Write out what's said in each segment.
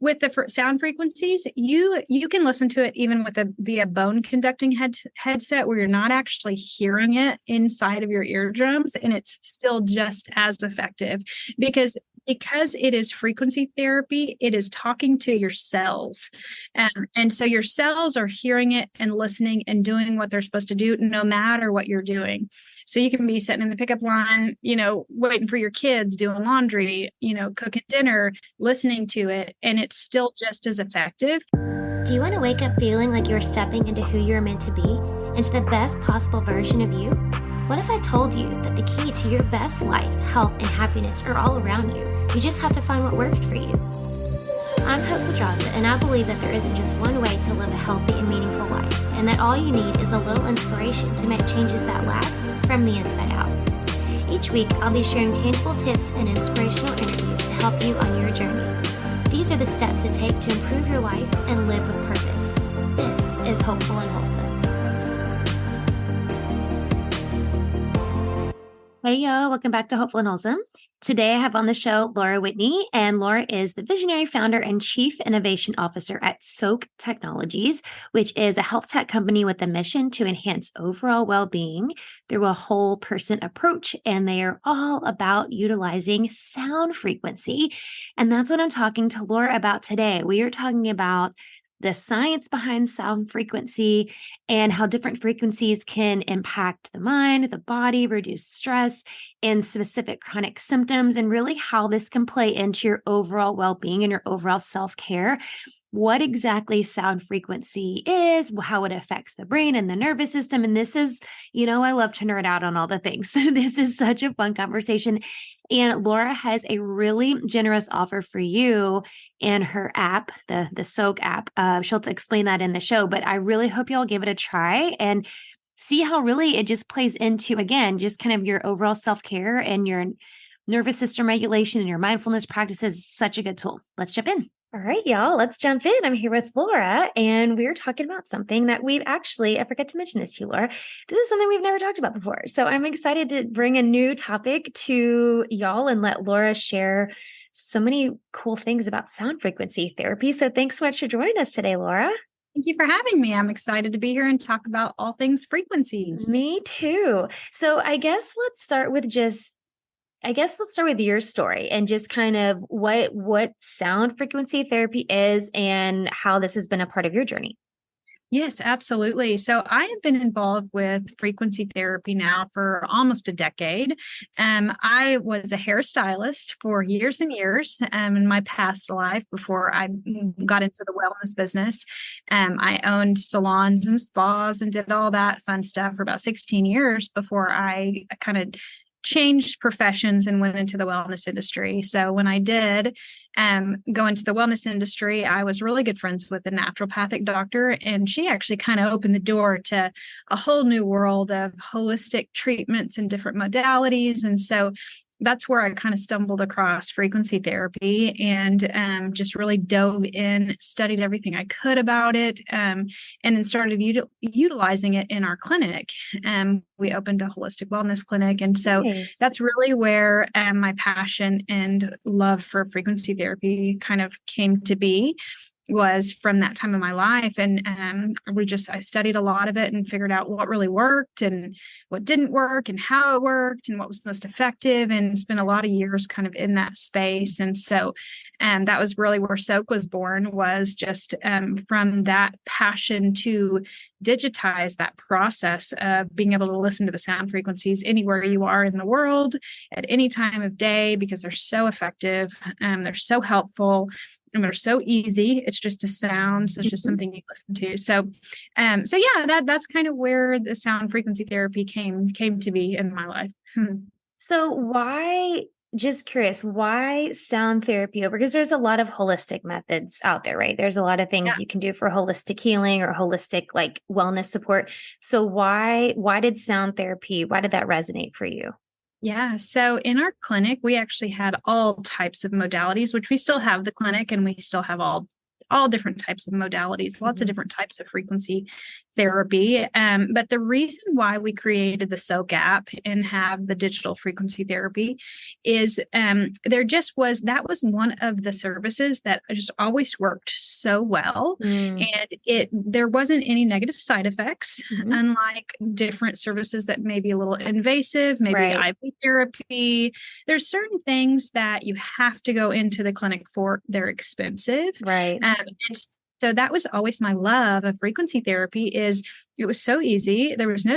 with the sound frequencies, you can listen to it even with via bone conducting headset where you're not actually hearing it inside of your eardrums, and it's still just as effective because it is frequency therapy. It is talking to your cells, and so your cells are hearing it and listening and doing what they're supposed to do, no matter what you're doing. So you can be sitting in the pickup line, waiting for your kids, doing laundry, cooking dinner, listening to it, and it's still just as effective. Do you want to wake up feeling like you're stepping into who you're meant to be, into the best possible version of you? What if I told you that the key to your best life, health, and happiness are all around you? You just have to find what works for you. I'm Hopeful Draza, and I believe that there isn't just one way to live a healthy and meaningful life, and that all you need is a little inspiration to make changes that last from the inside out. Each week, I'll be sharing tangible tips and inspirational interviews to help you on your journey. These are the steps to take to improve your life and live with purpose. This is Hopeful and Wholesome. Hey, y'all. Welcome back to Hopeful and Wholesome. Today, I have on the show Laura Widney, and Laura is the visionary founder and chief innovation officer at Soaak Technologies, which is a health tech company with a mission to enhance overall well-being through a whole person approach. And they are all about utilizing sound frequency. And that's what I'm talking to Laura about today. We are talking about the science behind sound frequency and how different frequencies can impact the mind, the body, reduce stress, and specific chronic symptoms, and really how this can play into your overall well-being and your overall self-care. What exactly sound frequency is, how it affects the brain and the nervous system. And this is, I love to nerd out on all the things. This is such a fun conversation. And Laura has a really generous offer for you in her app, the Soaak app. She'll explain that in the show, but I really hope y'all give it a try and see how really it just plays into, again, just kind of your overall self-care and your nervous system regulation and your mindfulness practices. It's such a good tool. Let's jump in. All right, y'all, let's jump in. I'm here with Laura, and we're talking about something that I forgot to mention this to you, Laura. This is something we've never talked about before. So I'm excited to bring a new topic to y'all and let Laura share so many cool things about sound frequency therapy. So thanks so much for joining us today, Laura. Thank you for having me. I'm excited to be here and talk about all things frequencies. Me too. So I guess let's start with your story and just kind of what sound frequency therapy is and how this has been a part of your journey. Yes, absolutely. So I have been involved with frequency therapy now for almost a decade. I was a hairstylist for years and years in my past life before I got into the wellness business. I owned salons and spas and did all that fun stuff for about 16 years before I kind of changed professions and went into the wellness industry. So when I did go into the wellness industry, I was really good friends with a naturopathic doctor, and she actually kind of opened the door to a whole new world of holistic treatments and different modalities. And so that's where I kind of stumbled across frequency therapy and just really dove in, studied everything I could about it, and then started utilizing it in our clinic. We opened a holistic wellness clinic. And so that's really where my passion and love for frequency therapy kind of came to be, was from that time of my life. And I studied a lot of it and figured out what really worked and what didn't work and how it worked and what was most effective, and spent a lot of years kind of in that space. And so that was really where Soaak was born, was just from that passion to digitize that process of being able to listen to the sound frequencies anywhere you are in the world at any time of day, because they're so effective, they're so helpful, and they're so easy. It's just a sound. So it's just something you listen to. So yeah, that's kind of where the sound frequency therapy came to be in my life. So just curious, why sound therapy over? Because there's a lot of holistic methods out there, right? There's a lot of things you can do for holistic healing or holistic like wellness support. So why did sound therapy, why did that resonate for you? Yeah. So in our clinic, we actually had all types of modalities, which we still have the clinic, and we still have all all different types of modalities, lots of Mhm. different types of frequency therapy. But the reason why we created the Soaak app and have the digital frequency therapy is there just was that was one of the services that just always worked so well, Mm. and it there wasn't any negative side effects, Mhm. unlike different services that may be a little invasive, maybe Right. IV therapy. There's certain things that you have to go into the clinic for. They're expensive. Right. And so that was always my love of frequency therapy is it was so easy. There was no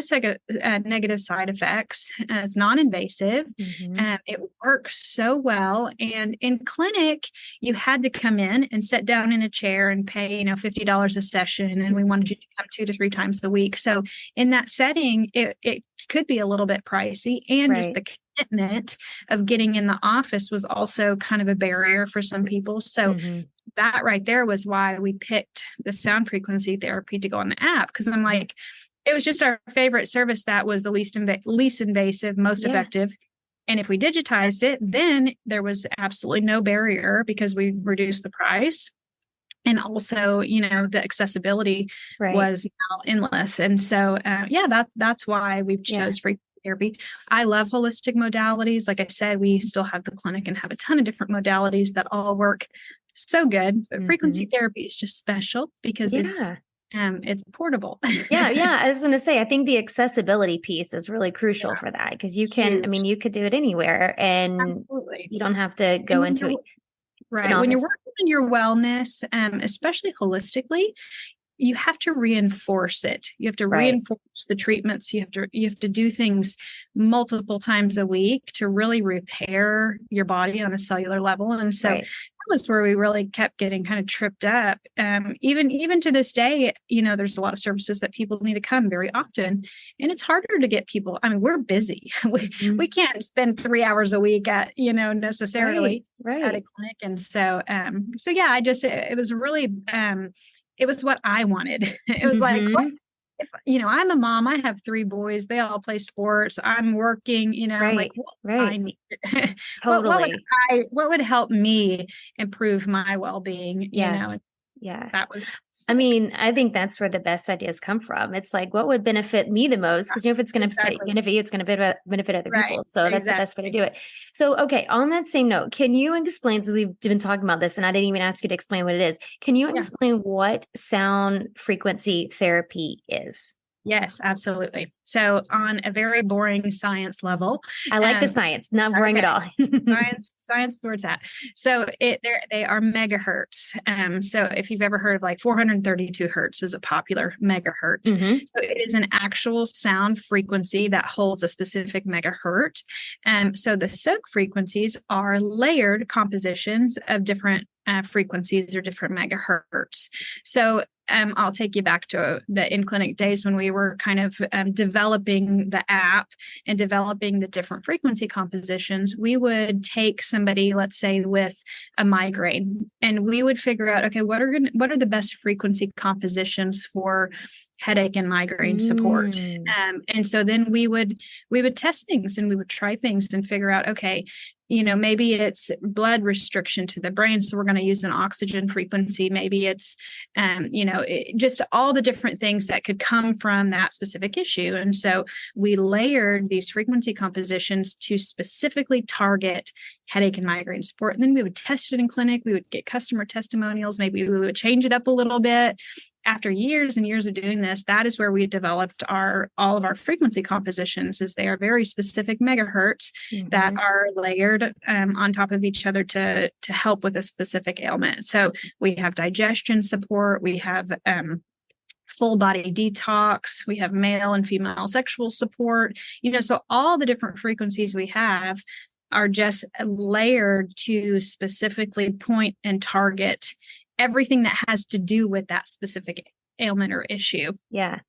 negative side effects. It's non-invasive. Mhm. It works so well. And in clinic, you had to come in and sit down in a chair and pay, $50 a session. And we wanted you to come 2 to 3 times a week. So in that setting, it could be a little bit pricey, and just Right. the commitment of getting in the office was also kind of a barrier for some people. So Mhm. that right there was why we picked the sound frequency therapy to go on the app, because I'm like, it was just our favorite service that was the least invasive, most Yeah. effective. And if we digitized it, then there was absolutely no barrier because we reduced the price. And also, the accessibility Right. was now endless. And so, yeah, that's why we've Yeah. chose frequency therapy. I love holistic modalities. Like I said, we still have the clinic and have a ton of different modalities that all work so good. But frequency Mhm. therapy is just special because Yeah. it's portable. Yeah, yeah. I was going to say, I think the accessibility piece is really crucial for that because Huge. you could do it anywhere and Absolutely. you don't have to And go into an right, when you're office. working on your wellness, especially holistically, you have to reinforce it. You have to Right. reinforce the treatments. You have to do things multiple times a week to really repair your body on a cellular level. And so Right. that was where we really kept getting kind of tripped up. Even to this day, there's a lot of services that people need to come very often, and it's harder to get people. I mean, we're busy. We Mhm. can't spend 3 hours a week at Right. necessarily at a Right. clinic. And so yeah, it was really it was what I wanted. It was like, what Mhm. if, I'm a mom, I have 3 boys, they all play sports, I'm working, I'm like, Right. what do I Right. need? Totally. What would help me improve my well-being? Yeah. And Yeah. that was I sick. mean, I think that's where the best ideas come from. It's like, what would benefit me the most? Because if it's going to Exactly. benefit you, it's going to benefit other Right. people. So that's the best way to Exactly. do it. So, okay, on that same note, can you explain? So we've been talking about this, and I didn't even ask you to explain what it is. Can you Yeah. explain what sound frequency therapy is? Yes, absolutely. So on a very boring science level, I like the um, science, not boring okay. at all. Science towards that. So they are megahertz. So if you've ever heard of like 432 hertz is a popular megahertz. Hmm. So it is an actual sound frequency that holds a specific megahertz. So the Soak frequencies are layered compositions of different frequencies or different megahertz. So I'll take you back to the in-clinic days when we were kind of developing the app and developing the different frequency compositions. We would take somebody, let's say, with a migraine, and we would figure out, okay, what are the best frequency compositions for headache and migraine support. Mm. And so then we would test things and we would try things and figure out, okay, maybe it's blood restriction to the brain, so we're going to use an oxygen frequency. Maybe it's just all the different things that could come from that specific issue. And so we layered these frequency compositions to specifically target headache and migraine support. And then we would test it in clinic. We would get customer testimonials. Maybe we would change it up a little bit. After years and years of doing this, that is where we developed all of our frequency compositions, as they are very specific megahertz that Hmm. are layered on top of each other to help with a specific ailment. So we have digestion support, we have full body detox, we have male and female sexual support, so all the different frequencies we have are just layered to specifically point and target everything that has to do with that specific ailment or issue. Yeah,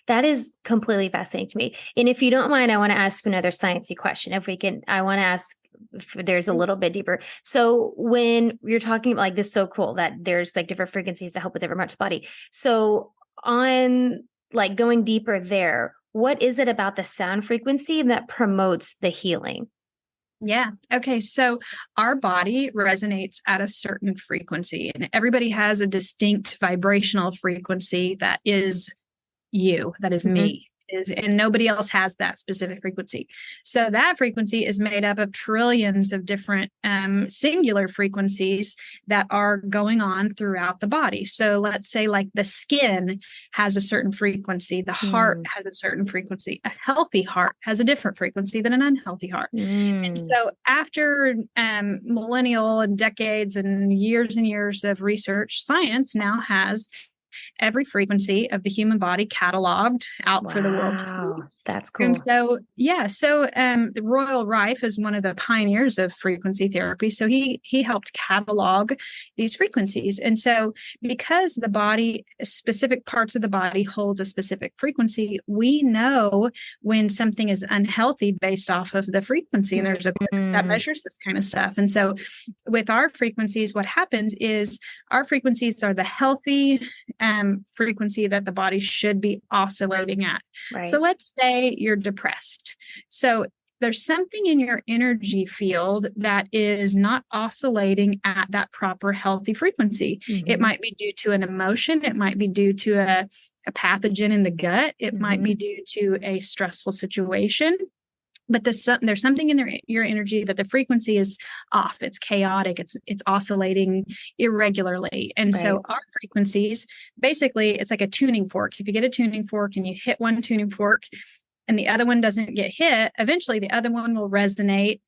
that is completely fascinating to me. And if you don't mind, I want to ask another sciencey question. If we can, I want to ask if there's a little bit deeper. So when you're talking about like this, so cool that there's like different frequencies to help with different parts of the body. So on like going deeper there, what is it about the sound frequency that promotes the healing? Yeah. Okay. So our body resonates at a certain frequency, and everybody has a distinct vibrational frequency that is that is Mm-hmm. me. And nobody else has that specific frequency. So that frequency is made up of trillions of different singular frequencies that are going on throughout the body. So let's say like the skin has a certain frequency, the heart Mm. has a certain frequency, a healthy heart has a different frequency than an unhealthy heart. And Mm. so after millennial and decades and years of research, science now has every frequency of the human body cataloged out for the world to see. Wow, that's And cool. so, yeah, so Royal Rife is one of the pioneers of frequency therapy. So he helped catalog these frequencies. And so, because the body, specific parts of the body holds a specific frequency, we know when something is unhealthy based off of the frequency. And there's a book that Mm. measures this kind of stuff. And so, with our frequencies, what happens is our frequencies are the healthy frequency that the body should be oscillating at. So Right. let's say you're depressed. So there's something in your energy field that is not oscillating at that proper healthy frequency. It Mm-hmm. might be due to an emotion, it might be due to a pathogen in the gut, it might Mm-hmm. be due to a stressful situation. But there's something in your energy that the frequency is off. It's chaotic. It's oscillating irregularly. And Right. so our frequencies, basically, it's like a tuning fork. If you get a tuning fork and you hit one tuning fork and the other one doesn't get hit, eventually the other one will resonate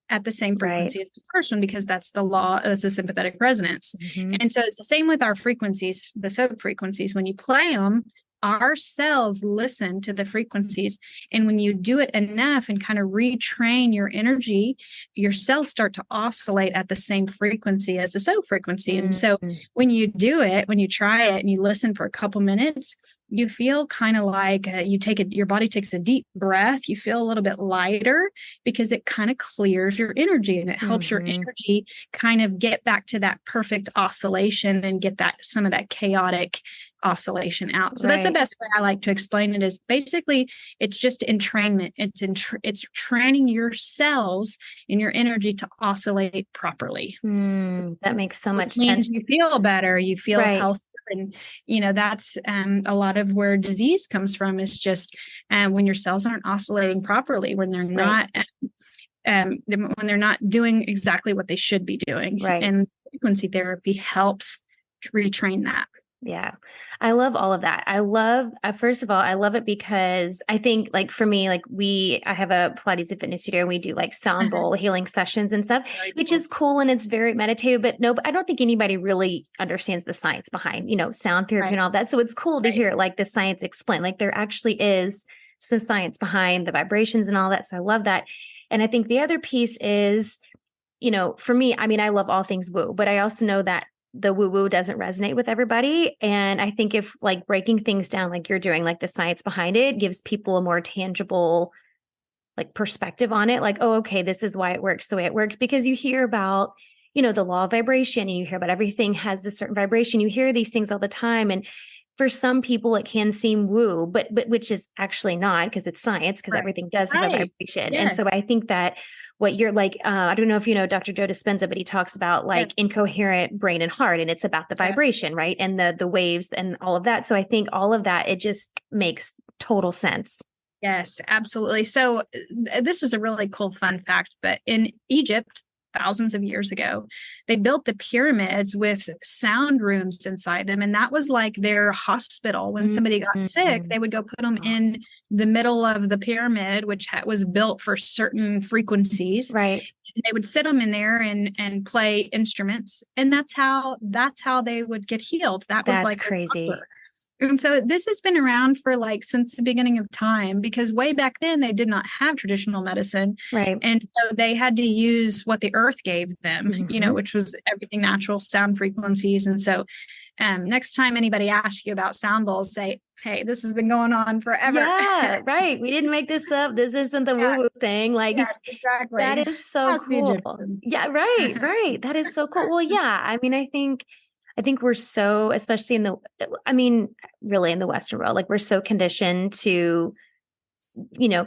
at the same Right. frequency as the first one, because that's the law of the sympathetic resonance. Mm-hmm. And so it's the same with our frequencies, the sub frequencies. When you play them, our cells listen to the frequencies. And when you do it enough and kind of retrain your energy, your cells start to oscillate at the same frequency as the so frequency. And so Mm-hmm. when you do it, when you try it and you listen for a couple minutes, you feel kind of like your body takes a deep breath. You feel a little bit lighter because it kind of clears your energy and it helps your Mm-hmm. energy kind of get back to that perfect oscillation and get some of that chaotic oscillation out. So that's the Right. best way I like to explain it, is basically it's just entrainment. It's training your cells and your energy to oscillate properly, That makes so which much sense. means you feel better, you feel Right. healthier. And that's a lot of where disease comes from, is just when your cells aren't oscillating properly, when they're Right. not when they're not doing exactly what they should be doing. Right. And frequency therapy helps retrain that. Yeah. I love all of that. I love, first of all, I love it because I think like for me, like I have a Pilates and fitness studio and we do like sound bowl healing sessions and stuff, Very which cool. is cool and it's very meditative, but no, I don't think anybody really understands the science behind, sound therapy Right. and all that. So it's cool to Right. hear like the science explained, like there actually is some science behind the vibrations and all that. So I love that. And I think the other piece is, for me, I mean, I love all things woo, but I also know that the woo woo doesn't resonate with everybody. And I think if like breaking things down, like you're doing, like the science behind it gives people a more tangible like perspective on it. Like, oh, okay, this is why it works the way it works. Because you hear about, the law of vibration and you hear about everything has a certain vibration. You hear these things all the time. And for some people, it can seem woo, but which is actually not, because it's science, because Right. everything does have a Right. vibration. And so Yes. I think that what you're like, I don't know if you know Dr. Joe Dispenza, but he talks about Yes. like incoherent brain and heart, and it's about the Yes. vibration, right? And the waves and all of that. So I think all of that, it just makes total sense. Yes, absolutely. So this is a really cool fun fact, but in Egypt, thousands of years ago, they built the pyramids with sound rooms inside them. And that was like their hospital. When somebody got sick, Mm-hmm. they would go put them in the middle of the pyramid, which was built for certain frequencies. Right. They would sit them in there and play instruments. And that's how they would get healed. That was That's like their crazy. buffer. And so this has been around for like since the beginning of time, because way back then they did not have traditional medicine. Right. And so they had to use what the earth gave them, Mm-hmm. which was everything natural, sound frequencies. And so next time anybody asks you about sound bowls, say, hey, this has been going on forever. Yeah, right. We didn't make this up. This isn't the Yeah, woo-woo thing. Like yes, exactly. that is so Ask the cool. Egyptians. Yeah, right, right. That is so cool. Well, yeah. I mean, I think we're so, especially really in the Western world, like we're so conditioned to,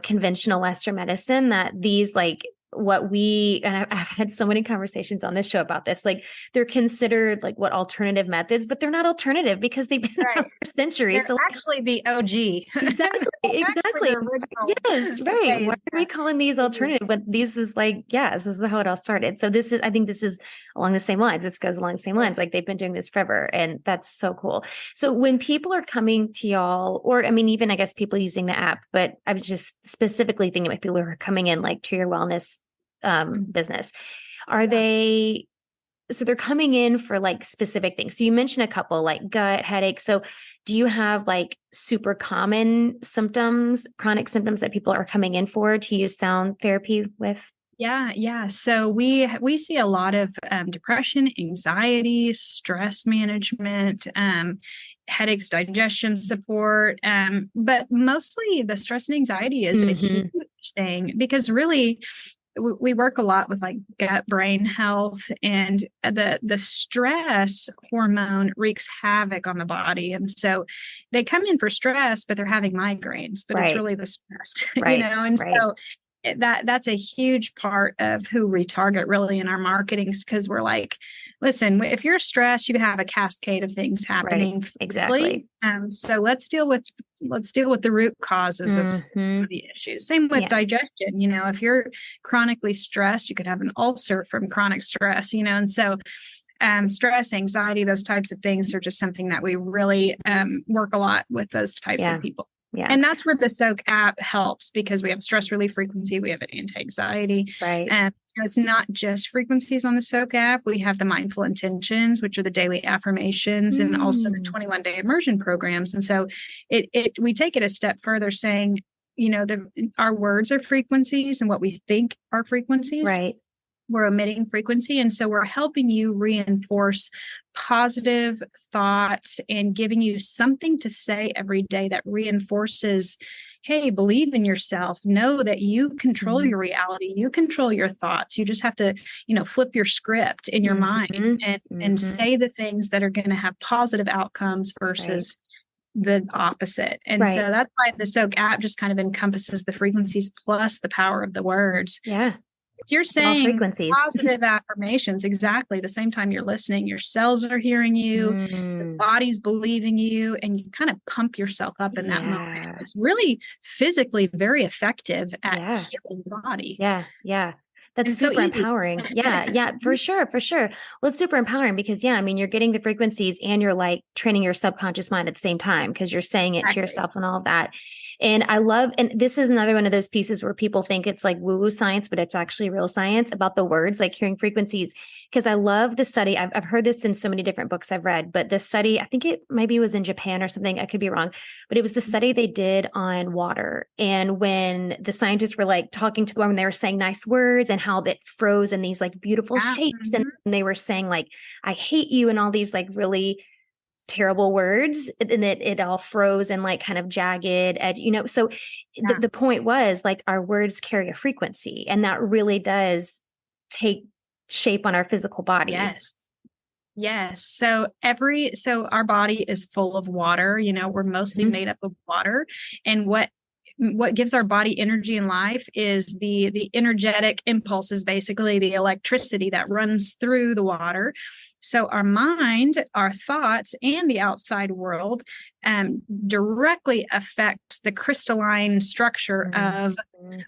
conventional Western medicine that these like and I've had so many conversations on this show about this, like they're considered like what alternative methods, but they're not alternative because they've been around for centuries. They're So actually the OG. exactly, exactly. The original Yes, right. Why phase. are we calling these alternative? But these was like, yes, this is how it all started. So I think this is along the same lines. This goes along the same lines. Like they've been doing this forever. And that's so cool. So when people are coming to y'all, or I mean, even I guess people using the app, but I was just specifically thinking about people who are coming in like to your wellness business. Are they, so they're coming in for like specific things. So you mentioned a couple like gut, headache. So do you have like super common symptoms, chronic symptoms that people are coming in for to use sound therapy with? Yeah. So we see a lot of depression, anxiety, stress management, headaches, digestion support, but mostly the stress and anxiety is a huge thing because really we work a lot with like gut brain health, and the stress hormone wreaks havoc on the body. And so they come in for stress, but they're having migraines, but it's really the stress, and so that's a huge part of who we target really in our marketing, because we're like, listen, if you're stressed, you have a cascade of things happening. Exactly. So let's deal with the root causes of the issues. Same with digestion. If you're chronically stressed, you could have an ulcer from chronic stress, and so stress, anxiety, those types of things are just something that we really work a lot with those types of people. Yeah. And that's where the Soaak app helps, because we have stress relief frequency, we have an anti-anxiety. Right. And it's not just frequencies on the Soaak app. We have the mindful intentions, which are the daily affirmations, and also the 21-day immersion programs. And so we take it a step further, saying, our words are frequencies, and what we think are frequencies. Right. We're emitting frequency. And so we're helping you reinforce positive thoughts and giving you something to say every day that reinforces, hey, believe in yourself. Know that you control your reality. You control your thoughts. You just have to, flip your script in your mind and say the things that are going to have positive outcomes versus the opposite. And so that's why the Soaak app just kind of encompasses the frequencies plus the power of the words. Yeah. If you're saying positive affirmations, exactly the same time you're listening, your cells are hearing you, the body's believing you, and you kind of pump yourself up in that moment. It's really physically very effective at healing the body. Yeah. That's super empowering. Yeah, for sure. Well, it's super empowering because, you're getting the frequencies and you're like training your subconscious mind at the same time because you're saying it to yourself and all of that. And and this is another one of those pieces where people think it's like woo-woo science, but it's actually real science about the words, like hearing frequencies. Because I love the study. I've heard this in so many different books I've read, but the study, I think it maybe was in Japan or something. I could be wrong, but it was the study they did on water. And when the scientists were like talking to the woman, they were saying nice words and how that froze in these like beautiful shapes. And they were saying like, I hate you, and all these like really terrible words, and it all froze and like kind of jagged edge, so the point was like our words carry a frequency, and that really does take shape on our physical bodies. Yes. So our body is full of water. We're mostly made up of water, and what gives our body energy and life is the energetic impulses, basically the electricity that runs through the water. So our mind, our thoughts, and the outside world directly affect the crystalline structure of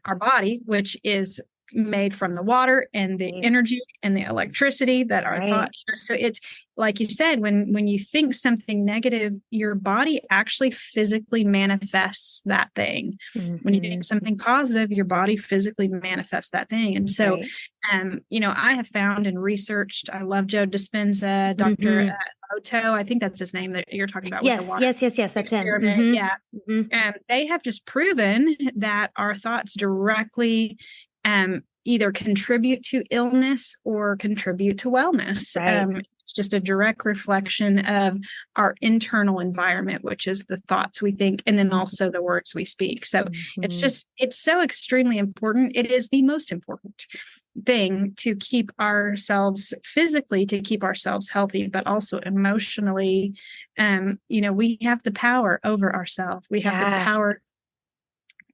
our body, which is made from the water and the energy and the electricity that our thought. So it's like you said, when you think something negative, your body actually physically manifests that thing. When you think something positive, your body physically manifests that thing. And so, I have found and researched, I love Joe Dispenza, Dr. Otto, I think that's his name that you're talking about. Yes, with the water yes, that's him. Yeah. And they have just proven that our thoughts directly either contribute to illness or contribute to wellness. It's just a direct reflection of our internal environment, which is the thoughts we think, and then also the words we speak. So it's so extremely important. It is the most important thing to keep ourselves physically, to keep ourselves healthy, but also emotionally. We have the power over ourselves. We have the power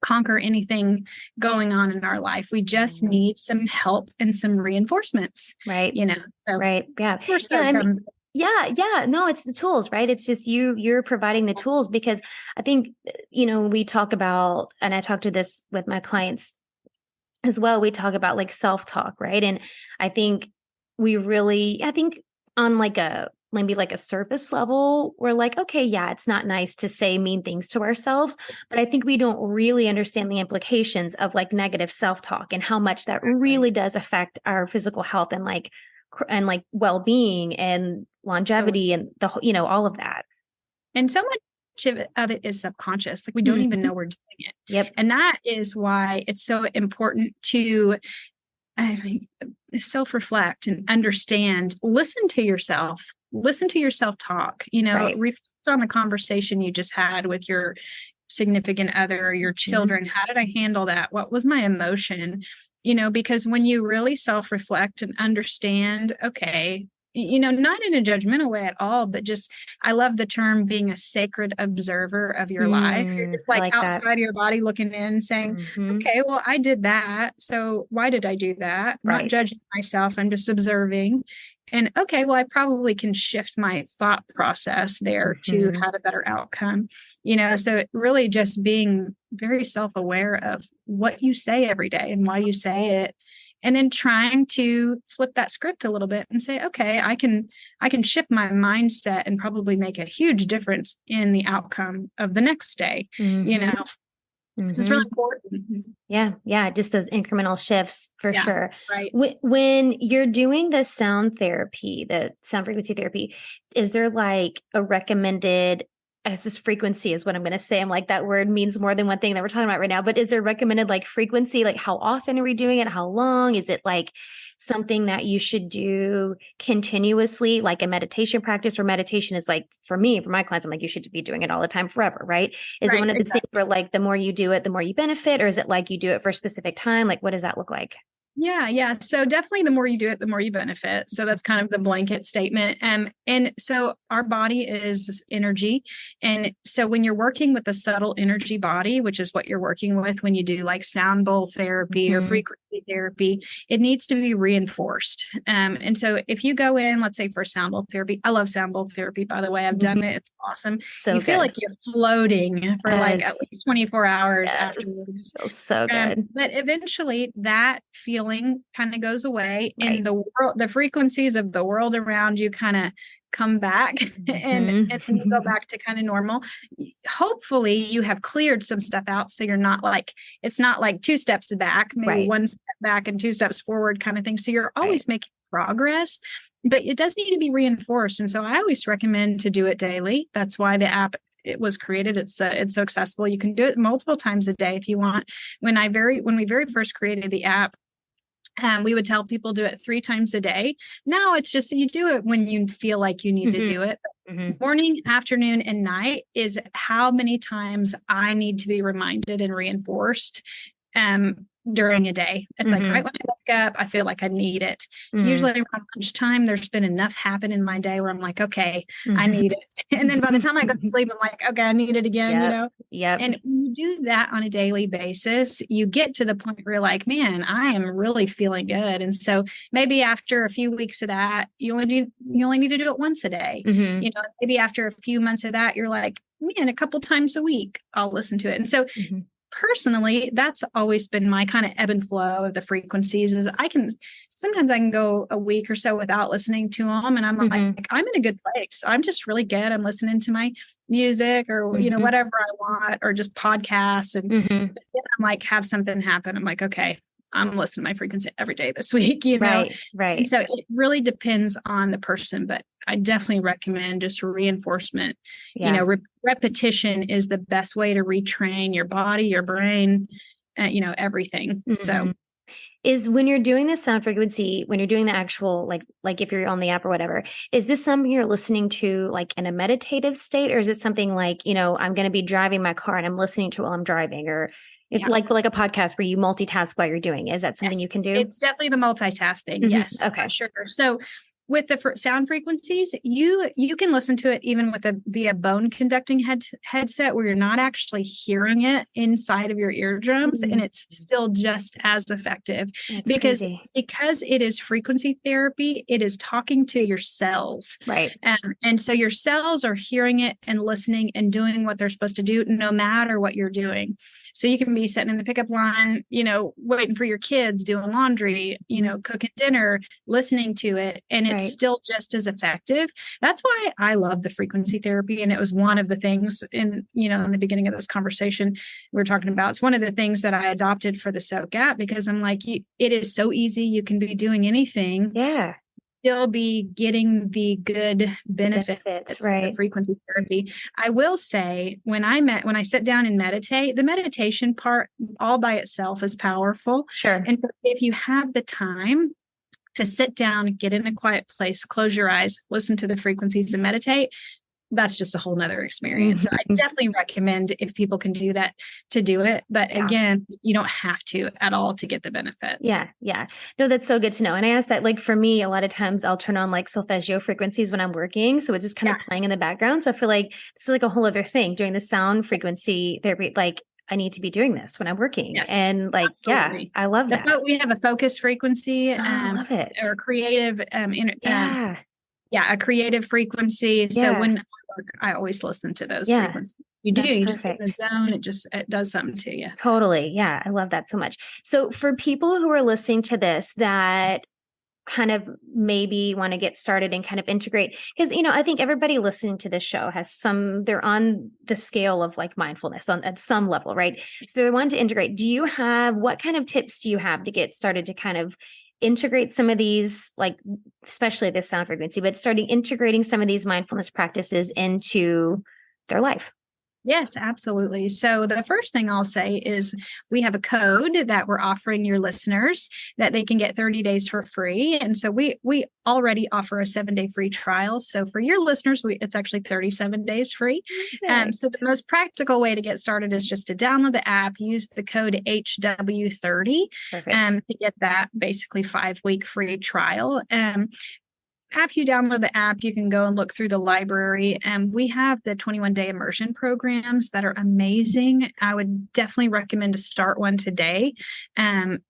conquer anything going on in our life. We just need some help and some reinforcements, right? So right. Yeah. of course that comes. Yeah. No, it's the tools, right? It's just you're providing the tools, because I think, we talk about, and I talk to this with my clients as well. We talk about like self-talk, right? And I think I think on like maybe like a surface level, we're like, okay, yeah, it's not nice to say mean things to ourselves, but I think we don't really understand the implications of like negative self-talk and how much that really does affect our physical health and like well-being and longevity and all of that. And so much of it is subconscious. Like we don't even know we're doing it. Yep. And that is why it's so important to self-reflect and understand, listen to yourself talk, Right. reflect on the conversation you just had with your significant other, your children. How did I handle that? What was my emotion? Because when you really self-reflect and understand, okay, not in a judgmental way at all, but just, I love the term being a sacred observer of your life. You're just I like like that. outside of your body looking in saying, okay, well, I did that. So why did I do that? I'm not judging myself. I'm just observing. And okay, well, I probably can shift my thought process there to have a better outcome. So it really just being very self-aware of what you say every day and why you say it. And then trying to flip that script a little bit and say, okay, I can shift my mindset and probably make a huge difference in the outcome of the next day. This is really important. Yeah. Just those incremental shifts for sure. Right. When you're doing the sound therapy, the sound frequency therapy, is there like a recommended, as this frequency is what I'm going to say. I'm like, that word means more than one thing that we're talking about right now, but is there recommended like frequency? Like how often are we doing it? How long? Is it like something that you should do continuously, like a meditation practice, or meditation is like, for my clients, I'm like, you should be doing it all the time forever, right? Is it one of those things where like the more you do it, the more you benefit, or is it like you do it for a specific time? Like, what does that look like? Yeah. So definitely the more you do it, the more you benefit. So that's kind of the blanket statement. And so our body is energy. And so when you're working with a subtle energy body, which is what you're working with when you do like sound bowl therapy or frequency therapy, it needs to be reinforced. And so if you go in, let's say for sound bowl therapy, I love sound bowl therapy, by the way, I've done it. It's awesome. So you feel like you're floating for like at least 24 hours afterwards. Feels so good. But eventually that feeling kind of goes away in the world, the frequencies of the world around you kind of come back and then you go back to kind of normal. Hopefully you have cleared some stuff out. So you're not like, it's not like two steps back, maybe one step back and two steps forward kind of thing. So you're always making progress, but it does need to be reinforced. And so I always recommend to do it daily. That's why the app, it was created. It's so accessible. You can do it multiple times a day if you want. When we very first created the app, we would tell people do it 3 times a day. Now it's just you do it when you feel like you need to do it. Morning, afternoon, and night is how many times I need to be reminded and reinforced during a day. It's like right when I wake up, I feel like I need it. Usually around lunchtime, there's been enough happen in my day where I'm like, okay, I need it. And then by the time I go to sleep, I'm like, okay, I need it again, And when you do that on a daily basis, you get to the point where you're like, man, I am really feeling good. And so maybe after a few weeks of that, you only need to do it once a day. Maybe after a few months of that, you're like, man, a couple times a week, I'll listen to it. And so personally, that's always been my kind of ebb and flow of the frequencies. Is sometimes I can go a week or so without listening to them, and I'm like, I'm in a good place. I'm just really good. I'm listening to my music or whatever I want, or just podcasts, and then I'm like, have something happen. I'm like, okay, I'm listening to my frequency every day this week, Right. And so it really depends on the person, but I definitely recommend just reinforcement. Repetition is the best way to retrain your body, your brain, everything. So is when you're doing the sound frequency, when you're doing the actual, like if you're on the app or whatever, is this something you're listening to like in a meditative state, or is it something like, I'm going to be driving my car and I'm listening to it while I'm driving, or like a podcast where you multitask while you're doing it? Is that something you can do? It's definitely the multitasking. Yes. Okay. For sure. So with the sound frequencies, you can listen to it even with a via bone conducting headset where you're not actually hearing it inside of your eardrums, and it's still just as effective. That's because crazy. because it is frequency therapy, it is talking to your cells, Right. and so your cells are hearing it and listening and doing what they're supposed to do no matter what you're doing. So you can be sitting in the pickup line, waiting for your kids, doing laundry, cooking dinner, listening to it, and it's still just as effective. That's why I love the frequency therapy. And it was one of the things in the beginning of this conversation we were talking about. It's one of the things that I adopted for the Soaak app, because I'm like, it is so easy. You can be doing anything. Yeah. Still be getting the good benefits of the frequency therapy. I will say, when I sit down and meditate, the meditation part all by itself is powerful. Sure. And if you have the time to sit down, get in a quiet place, close your eyes, listen to the frequencies and meditate, that's just a whole nother experience. So I definitely recommend, if people can do that, to do it. But again, you don't have to at all to get the benefits. Yeah. Yeah. No, that's so good to know. And I asked that, like, for me, a lot of times I'll turn on like solfeggio frequencies when I'm working. So it's just kind of playing in the background. So I feel like this is like a whole other thing doing the sound frequency therapy. Like, I need to be doing this when I'm working. Yes, and like, absolutely. I love that. We have a focus frequency, I love it. or creative, a creative frequency. So when I work, I always listen to those frequencies. You just get in the zone. It does something to you. Totally. Yeah. I love that so much. So for people who are listening to this that kind of maybe want to get started and kind of integrate, because, I think everybody listening to this show they're on the scale of like mindfulness at some level, right? So they want to integrate. What kind of tips do you have to get started to kind of integrate some of these, like, especially this sound frequency, but starting integrating some of these mindfulness practices into their life? Yes, absolutely. So the first thing I'll say is we have a code that we're offering your listeners that they can get 30 days for free. And so we already offer a 7-day free trial. So for your listeners, it's actually 37 days free. So the most practical way to get started is just to download the app, use the code HW30 to get that basically 5-week free trial. After you download the app, you can go and look through the library, and we have the 21-day immersion programs that are amazing. I would definitely recommend to start one today. And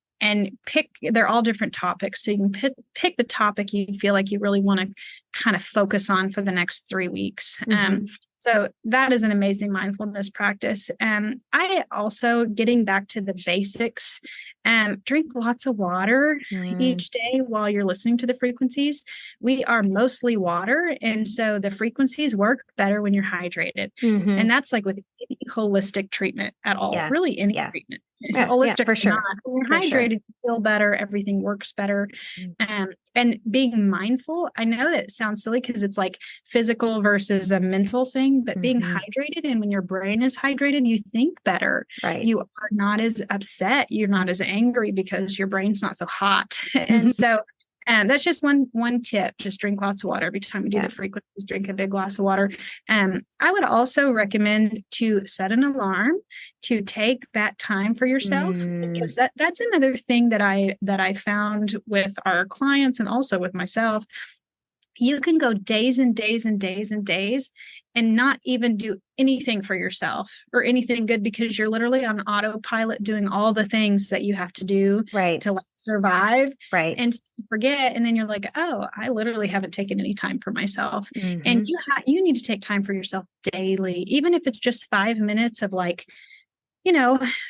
they're all different topics. So you can pick the topic you feel like you really want to kind of focus on for the next 3 weeks. So that is an amazing mindfulness practice. I also, getting back to the basics, drink lots of water each day while you're listening to the frequencies. We are mostly water, and so the frequencies work better when you're hydrated. And that's like with any holistic treatment at all, really any treatment. Holistic for sure. When you're hydrated, you feel better, everything works better. And being mindful, I know that sounds silly because it's like physical versus a mental thing, but being hydrated, and when your brain is hydrated, you think better. You are not as upset. You're not as angry because your brain's not so hot. And so that's just one tip. Just drink lots of water every time you do the frequencies. Drink a big glass of water. I would also recommend to set an alarm to take that time for yourself, because that's another thing that I found with our clients and also with myself. You can go days and days and days and days and not even do anything for yourself or anything good, because you're literally on autopilot doing all the things that you have to do to survive and forget. And then you're like, oh, I literally haven't taken any time for myself. And you need to take time for yourself daily, even if it's just 5 minutes of like,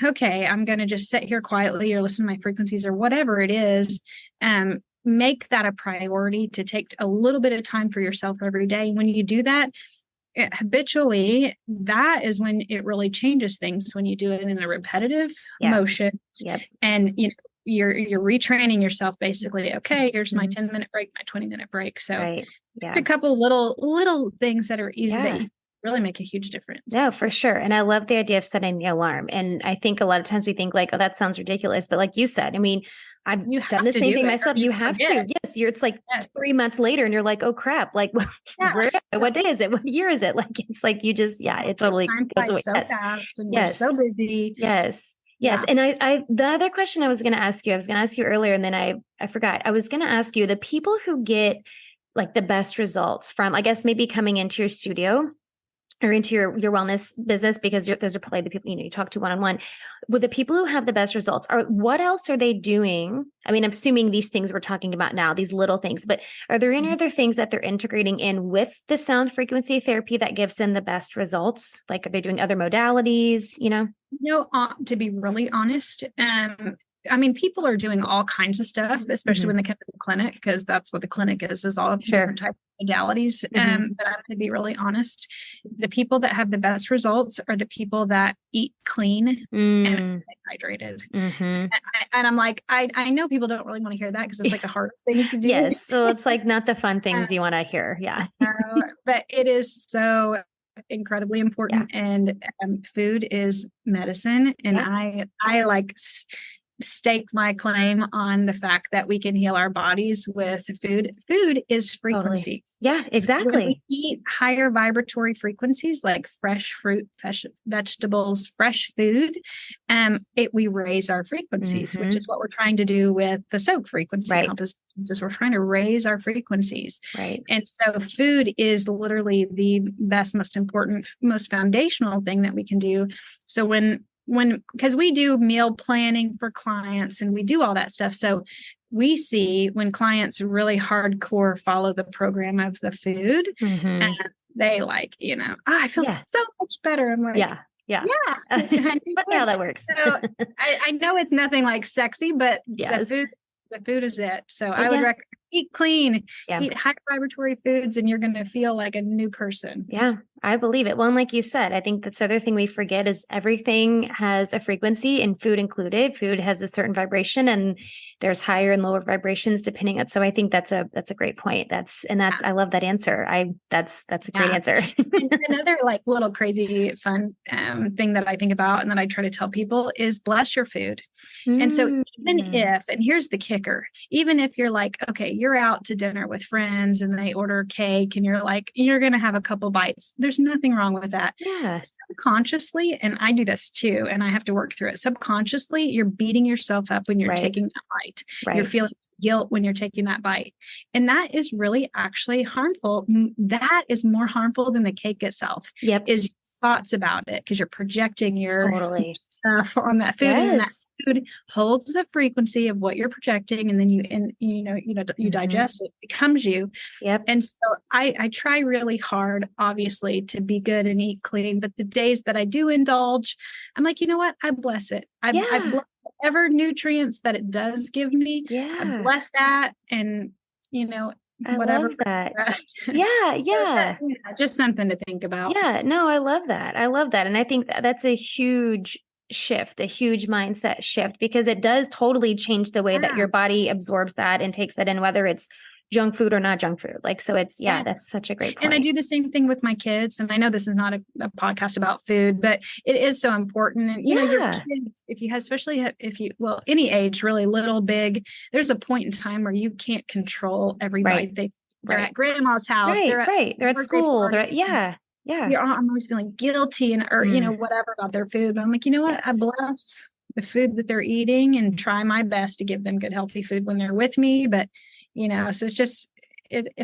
okay, I'm going to just sit here quietly or listen to my frequencies or whatever it is. Make that a priority to take a little bit of time for yourself every day. When you do that, habitually, that is when it really changes things, when you do it in a repetitive motion. And you're retraining yourself basically. Okay, here's my 10-minute break, my 20-minute break. So just a couple little things that are easy that you really make a huge difference. No, for sure. And I love the idea of setting the alarm. And I think a lot of times we think like, oh, that sounds ridiculous. But like you said, I mean, I've done the same thing myself. You have to. Yes. It's like 3 months later and you're like, oh crap. Like what day is it? What year is it? Like, it's like, you just, it totally goes away. So fast and we're so busy. Yes. And the other question I was going to ask you earlier, and then I forgot. I was going to ask you, the people who get like the best results from, I guess, maybe coming into your studio or into your wellness business, because those are probably the people, you talk to one-on-one, with the people who have the best results, are what else are they doing? I mean, I'm assuming these things we're talking about now, these little things, but are there any other things that they're integrating in with the sound frequency therapy that gives them the best results? Like, are they doing other modalities, To be really honest, I mean, people are doing all kinds of stuff, especially when they come to the clinic, because that's what the clinic is all different types of modalities. But I'm going to be really honest. The people that have the best results are the people that eat clean and stay hydrated. And I'm like, I know people don't really want to hear that because it's like the hardest thing to do. Yes. So it's like not the fun things you want to hear. Yeah. But it is so incredibly important. And food is medicine. And I like stake my claim on the fact that we can heal our bodies with food. Food is frequency. Totally. Yeah, exactly. So when we eat higher vibratory frequencies like fresh fruit, fresh vegetables, fresh food, we raise our frequencies, which is what we're trying to do with the Soaak frequency compositions. Is we're trying to raise our frequencies. And so food is literally the best, most important, most foundational thing that we can do. So because we do meal planning for clients and we do all that stuff. So we see when clients really hardcore follow the program of the food and they like, I feel so much better. I'm like, yeah. Funny how that works. So I know it's nothing like sexy, but the food is it. So I would recommend eat clean, eat high vibratory foods, and you're going to feel like a new person. Yeah, I believe it. Well, and like you said, I think that's the other thing we forget is everything has a frequency, and food included. Food has a certain vibration, and there's higher and lower vibrations depending on. So I think that's a great point. I love that answer. That's a great answer. And another like little crazy fun thing that I think about and that I try to tell people is bless your food. And so even if, and here's the kicker, even if you're like, okay, you're out to dinner with friends and they order cake and you're like, you're going to have a couple bites. There's nothing wrong with that. Yeah. Subconsciously, and I do this too, and I have to work through it. Subconsciously, you're beating yourself up when you're taking that bite. You're feeling guilt when you're taking that bite. And that is really actually harmful. That is more harmful than the cake itself. Is thoughts about it, because you're projecting your stuff on that food, and then that food holds the frequency of what you're projecting, and then you digest it, becomes you. And so I try really hard, obviously, to be good and eat clean, but the days that I do indulge, I'm like, you know what? I bless it. I bless whatever nutrients that it does give me. I bless that, and whatever. I love that. Just something to think about. No, I love that. And I think that's a huge shift, a huge mindset shift, because it does totally change the way that your body absorbs that and takes that in, whether it's junk food or not junk food. Like, so it's, that's such a great point. And I do the same thing with my kids. And I know this is not a podcast about food, but it is so important. And, your kids, especially if you, any age, really little, big, there's a point in time where you can't control everybody. They're at grandma's house. They're at school. I'm always feeling guilty or whatever about their food. But I'm like, you know what? I bless the food that they're eating and try my best to give them good, healthy food when they're with me. But so it's just,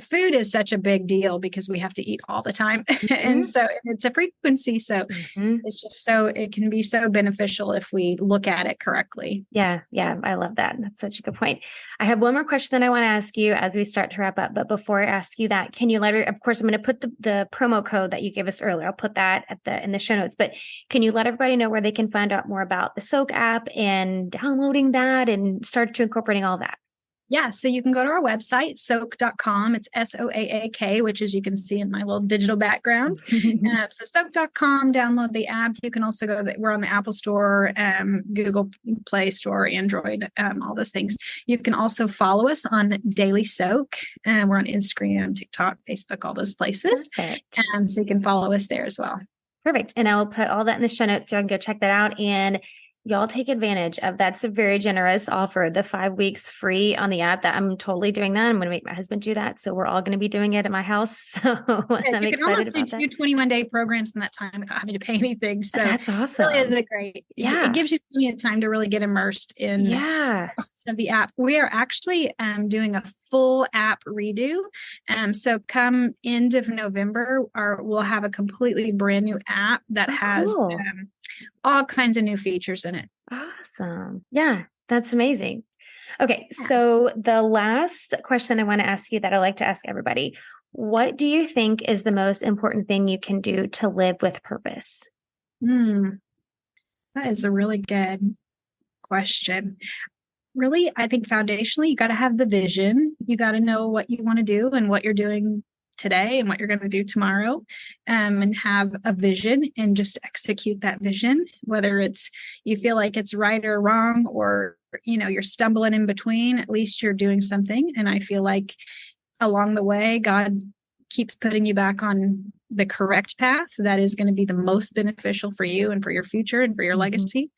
food is such a big deal because we have to eat all the time. And so it's a frequency. So it's just it can be so beneficial if we look at it correctly. Yeah. I love that. That's such a good point. I have one more question that I want to ask you as we start to wrap up. But before I ask you that, can you of course, I'm going to put the promo code that you gave us earlier. I'll put that in the show notes, but can you let everybody know where they can find out more about the Soaak app and downloading that and start to incorporating all that? Yeah, so you can go to our website, soaak.com. It's SOAAK, which as you can see in my little digital background. So soaak.com, download the app. You can also we're on the Apple Store, Google Play Store, Android, all those things. You can also follow us on Daily Soaak. We're on Instagram, TikTok, Facebook, all those places. So you can follow us there as well. Perfect. And I'll put all that in the show notes so you can go check that out. And y'all take advantage of that's a very generous offer. The 5 weeks free on the app that I'm totally doing that. I'm going to make my husband do that. So we're all going to be doing it at my house. So Yeah, I'm you can excited almost do about that. 2 21-day programs in that time without having to pay anything. So That's it really is awesome. a great, it Yeah. gives you plenty of time to really get immersed in the Yeah. process of the app. We are actually doing a full app redo. So come end of November, we'll have a completely brand new app that Oh, has cool. all kinds of new features in it. Awesome. Yeah, that's amazing. Okay, Yeah. so the last question I want to ask you that I like to ask everybody, what do you think is the most important thing you can do to live with purpose? That is a really good question. Really, I think foundationally, you got to have the vision. You got to know what you want to do and what you're doing today and what you're going to do tomorrow, and have a vision and just execute that vision, whether it's you feel like it's right or wrong, or you're stumbling in between. At least you're doing something. And I feel like along the way, God keeps putting you back on the correct path that is going to be the most beneficial for you and for your future and for your legacy.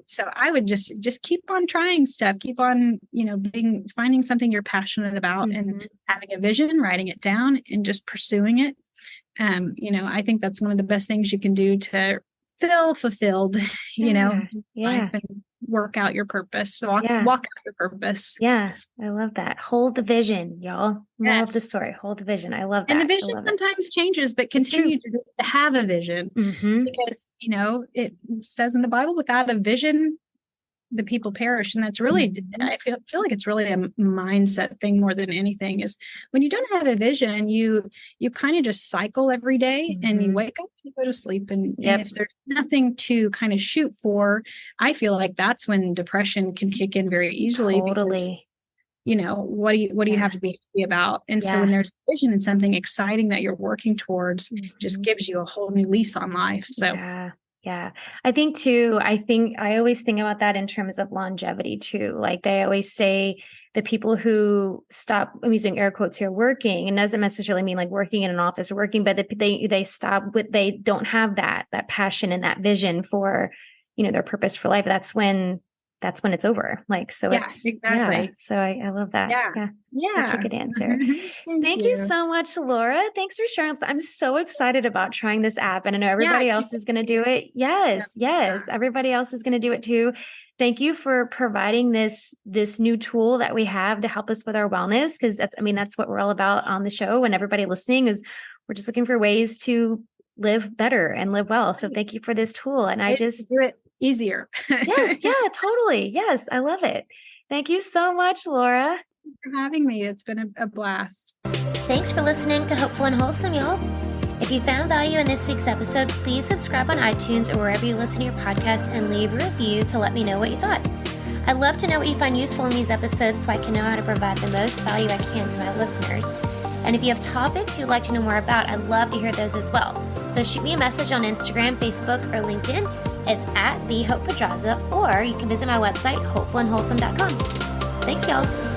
So I would just keep on trying stuff, keep on, finding something you're passionate about and having a vision, writing it down and just pursuing it. I think that's one of the best things you can do to feel fulfilled, life and work out your purpose. So walk out your purpose. Yeah, I love that. Hold the vision, y'all. Moral of the Yes. story. Hold the vision. I love that. And the vision sometimes changes, but continue to have a vision because, it says in the Bible, without a vision, the people perish. And that's really, I feel like it's really a mindset thing more than anything. Is when you don't have a vision, you kind of just cycle every day and you wake up, you go to sleep. And if there's nothing to kind of shoot for, I feel like that's when depression can kick in very easily. Totally. Because, what do you have to be happy about? And so when there's vision and something exciting that you're working towards, just gives you a whole new lease on life. So yeah. I think too, I always think about that in terms of longevity too. Like they always say the people who stop, I'm using air quotes here, working, and doesn't necessarily mean like working in an office or working, but they stop with, they don't have that passion and that vision for, their purpose for life. That's when it's over. Like, so it's exactly. Yeah, so I love that. Yeah. Such a good answer. Thank you so much, Laura. Thanks for sharing. I'm so excited about trying this app, and I know everybody else is going to do it. Yes. Everybody else is going to do it too. Thank you for providing this new tool that we have to help us with our wellness. Cause that's what we're all about on the show. And everybody listening we're just looking for ways to live better and live well. So thank you for this tool. And I just do it easier. Yes. Yeah, totally. Yes. I love it. Thank you so much, Laura. Thanks for having me. It's been a blast. Thanks for listening to Hopeful and Wholesome, y'all. If you found value in this week's episode, please subscribe on iTunes or wherever you listen to your podcast and leave a review to let me know what you thought. I'd love to know what you find useful in these episodes so I can know how to provide the most value I can to my listeners. And if you have topics you'd like to know more about, I'd love to hear those as well. So shoot me a message on Instagram, Facebook, or LinkedIn. It's @TheHopePedraza, or you can visit my website, hopefulandwholesome.com. Thanks, y'all.